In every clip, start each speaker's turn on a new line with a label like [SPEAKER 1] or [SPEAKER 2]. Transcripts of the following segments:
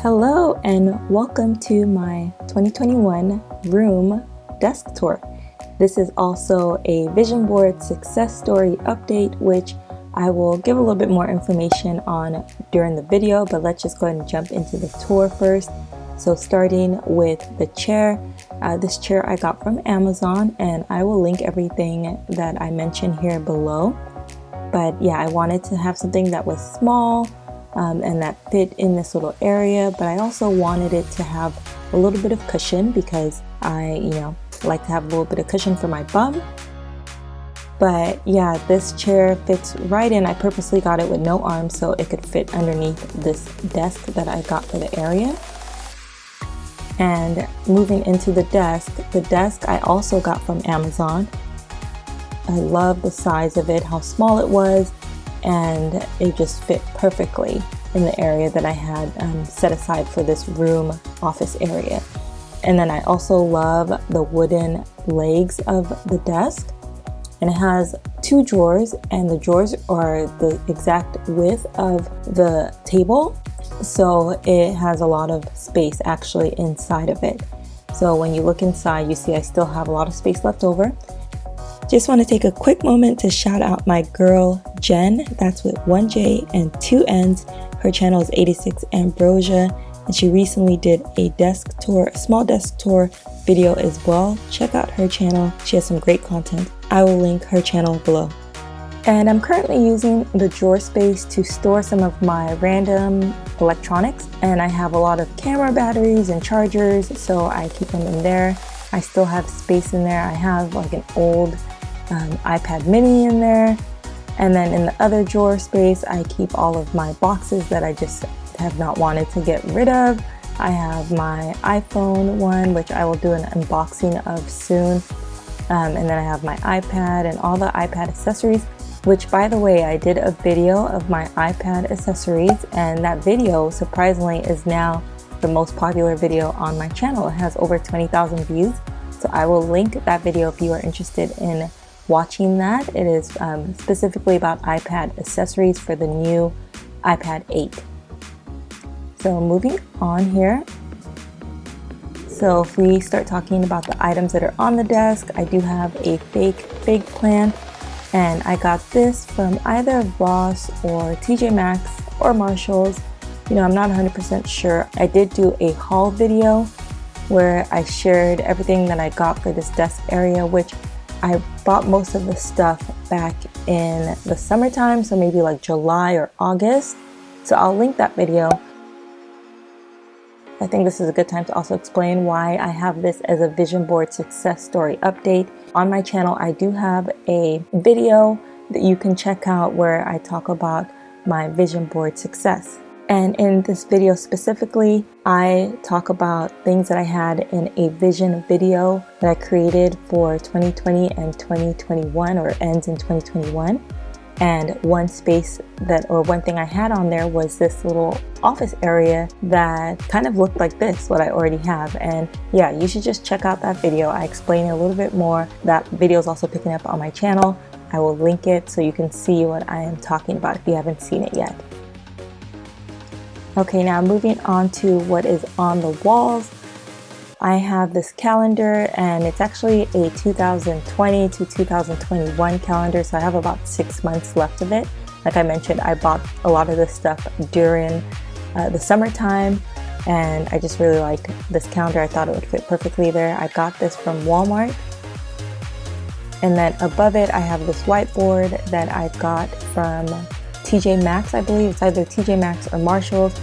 [SPEAKER 1] Hello and welcome to my 2021 room desk tour. This is also a vision board success story update, which I will give a little bit more information on during the video, but let's just go ahead and jump into the tour first. So starting with the chair, this chair I got from Amazon, and I will link everything that I mentioned here below. But yeah, I wanted to have something that was small and that fit in this little area, but I also wanted it to have a little bit of cushion because I, like to have a little bit of cushion for my bum. But yeah, this chair fits right in. I purposely got it with no arms so it could fit underneath this desk that I got for the area. And moving into the desk I also got from Amazon. I love the size of it, how small it was, and it just fit perfectly in the area that I had set aside for this room office area. And then I also love the wooden legs of the desk, and it has two drawers, and the drawers are the exact width of the table, so it has a lot of space actually inside of it. So when you look inside, you see I still have a lot of space left over. Just want to take a quick moment to shout out my girl Jen, that's with one J and two N's. Her channel is 86 Ambrosia, and she recently did a small desk tour video as well. Check out her channel, she has some great content. I will link her channel below. And I'm currently using the drawer space to store some of my random electronics, and I have a lot of camera batteries and chargers, so I keep them in there. I still have space in there. I have like an old iPad mini in there, and then in the other drawer space I keep all of my boxes that I just have not wanted to get rid of. I have my iPhone one, which I will do an unboxing of soon, and then I have my iPad and all the iPad accessories, which by the way, I did a video of my iPad accessories, and that video surprisingly is now the most popular video on my channel. It has over 20,000 views, so I will link that video if you are interested in watching that. It is specifically about iPad accessories for the new iPad 8. So moving on here. So if we start talking about the items that are on the desk, I do have a fake plant, and I got this from either Ross or TJ Maxx or Marshalls. I'm not 100% sure. I did do a haul video where I shared everything that I got for this desk area, which I bought most of the stuff back in the summertime, so maybe like July or August. So I'll link that video. I think this is a good time to also explain why I have this as a vision board success story update. On my channel, I do have a video that you can check out where I talk about my vision board success. And in this video specifically, I talk about things that I had in a vision video that I created for 2020 and 2021, or ends in 2021. And one thing I had on there was this little office area that kind of looked like this, what I already have. And yeah, you should just check out that video. I explain it a little bit more. That video is also picking up on my channel. I will link it so you can see what I am talking about if you haven't seen it yet. Okay, now moving on to what is on the walls. I have this calendar, and it's actually a 2020 to 2021 calendar, so I have about 6 months left of it. Like I mentioned, I bought a lot of this stuff during the summertime, and I just really liked this calendar. I thought it would fit perfectly there. I got this from Walmart. And then above it, I have this whiteboard that I got from TJ Maxx, I believe. It's either TJ Maxx or Marshalls,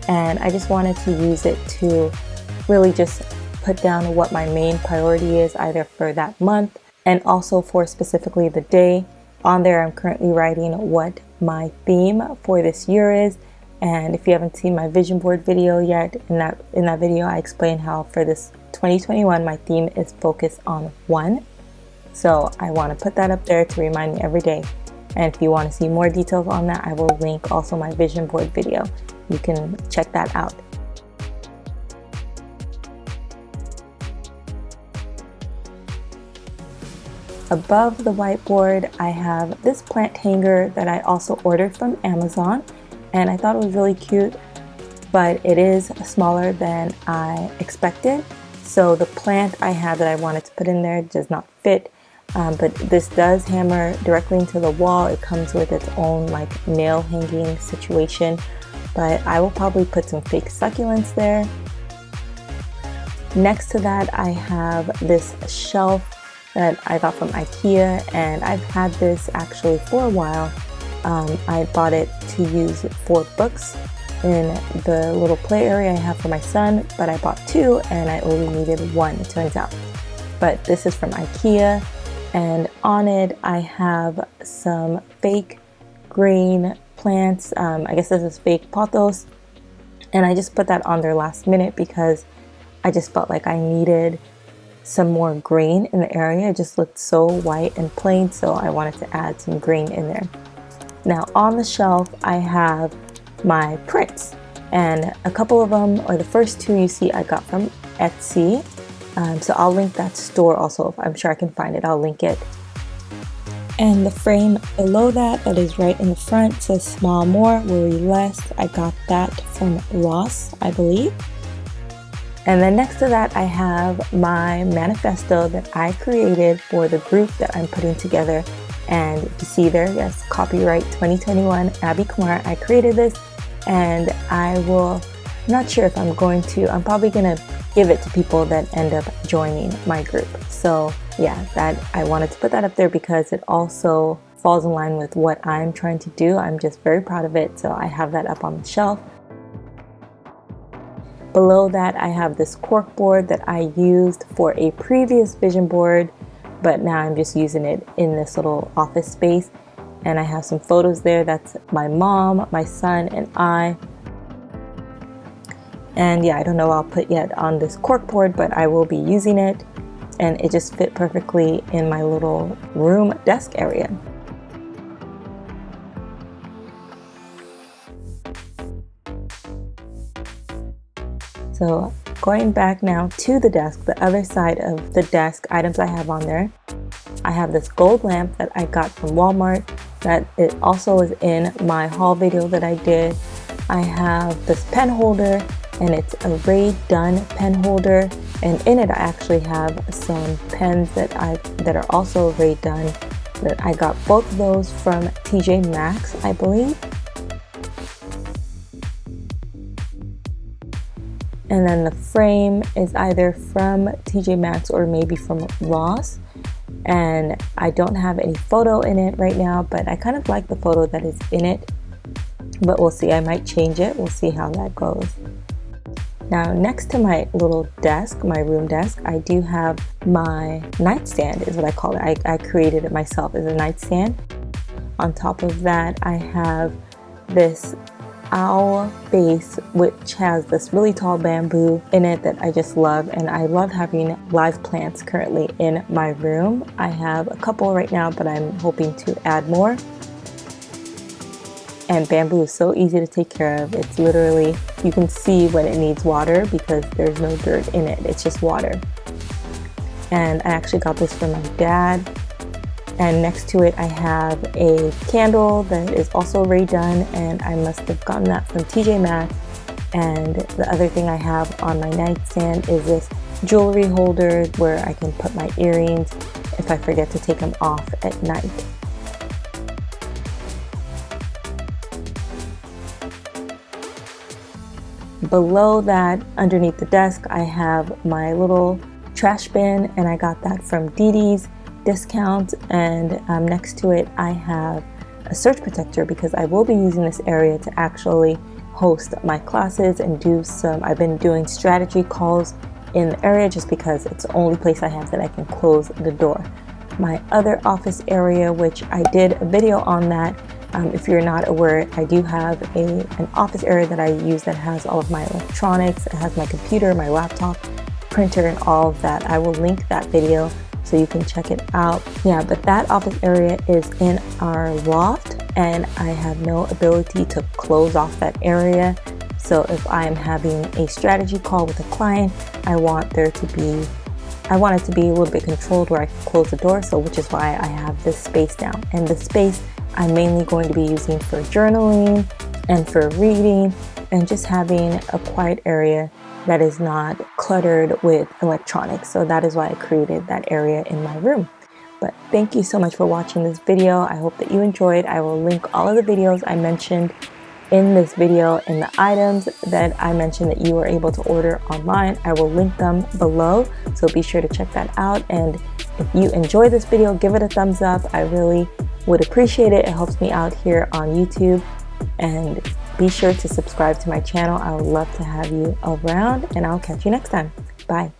[SPEAKER 1] and I just wanted to use it to really just put down what my main priority is either for that month and also for specifically the day. On there, I'm currently writing what my theme for this year is, and if you haven't seen my vision board video yet, in that video I explain how for this 2021 my theme is focus on one. So I want to put that up there to remind me every day. And if you want to see more details on that, I will link also my vision board video. You can check that out. Above the whiteboard, I have this plant hanger that I also ordered from Amazon, and I thought it was really cute. but it is smaller than I expected. So the plant I had that I wanted to put in there does not fit, but this does hammer directly into the wall. It comes with its own like nail hanging situation, but I will probably put some fake succulents there. Next to that, I have this shelf that I got from IKEA, and I've had this actually for a while. I bought it to use for books in the little play area I have for my son, but I bought two and I only needed one, it turns out. But this is from IKEA, and on it I have some fake green plants. I guess this is fake pothos, and I just put that on there last minute because I just felt like I needed some more green in the area. It just looked so white and plain, so I wanted to add some green in there. Now on the shelf I have my prints, and a couple of them, or the first two you see, I got from Etsy. So I'll link that store also. If I'm sure I can find it, I'll link it. And the frame below that is right in the front, says smile more, worry less. I got that from Ross, I believe. And then next to that I have my manifesto that I created for the group that I'm putting together. And you see there, yes, copyright 2021, Abie Kumar. I created this, and I'm not sure if I'm probably going to give it to people that end up joining my group. So yeah, I wanted to put that up there because it also falls in line with what I'm trying to do. I'm just very proud of it, so I have that up on the shelf. Below that I have this cork board that I used for a previous vision board, but now I'm just using it in this little office space. And I have some photos there. That's my mom, my son, and I. And yeah, I don't know what I'll put yet on this cork board, but I will be using it. And it just fit perfectly in my little room desk area. So going back now to the desk, the other side of the desk items I have on there, I have this gold lamp that I got from Walmart that it also was in my haul video that I did. I have this pen holder, and it's a Rae Dunn pen holder, and in it I actually have some pens that are also Rae Dunn that I got both of those from TJ Maxx, I believe. And then the frame is either from TJ Maxx or maybe from Ross. And I don't have any photo in it right now, but I kind of like the photo that is in it. But we'll see, I might change it. We'll see how that goes. Now next to my little desk, my room desk, I do have my nightstand, is what I call it. I created it myself as a nightstand. On top of that, I have this owl base, which has this really tall bamboo in it that I just love, and I love having live plants currently in my room. I have a couple right now, but I'm hoping to add more. And bamboo is so easy to take care of. It's literally, you can see when it needs water because there's no dirt in it, it's just water. And I actually got this from my dad. And next to it I have a candle that is also Rae Dunn, and I must have gotten that from TJ Maxx. And the other thing I have on my nightstand is this jewelry holder where I can put my earrings if I forget to take them off at night. Below that, underneath the desk, I have my little trash bin, and I got that from Dee Dee's discount. And next to it I have a surge protector because I will be using this area to actually host my classes and do some, I've been doing strategy calls in the area just because it's the only place I have that I can close the door. My other office area, which I did a video on that, if you're not aware, I do have an office area that I use that has all of my electronics. It has my computer, my laptop, printer, and all of that. I will link that video so you can check it out. Yeah, but that office area is in our loft, and I have no ability to close off that area. So if I'm having a strategy call with a client, I want it to be a little bit controlled where I can close the door, so which is why I have this space now. And the space I'm mainly going to be using for journaling and for reading and just having a quiet area that is not cluttered with electronics. So that is why I created that area in my room. But thank you so much for watching this video. I hope that you enjoyed. I will link all of the videos I mentioned in this video and the items that I mentioned that you were able to order online. I will link them below, so be sure to check that out. And if you enjoyed this video, give it a thumbs up. I really would appreciate it. It helps me out here on YouTube. And be sure to subscribe to my channel. I would love to have you around, and I'll catch you next time. Bye.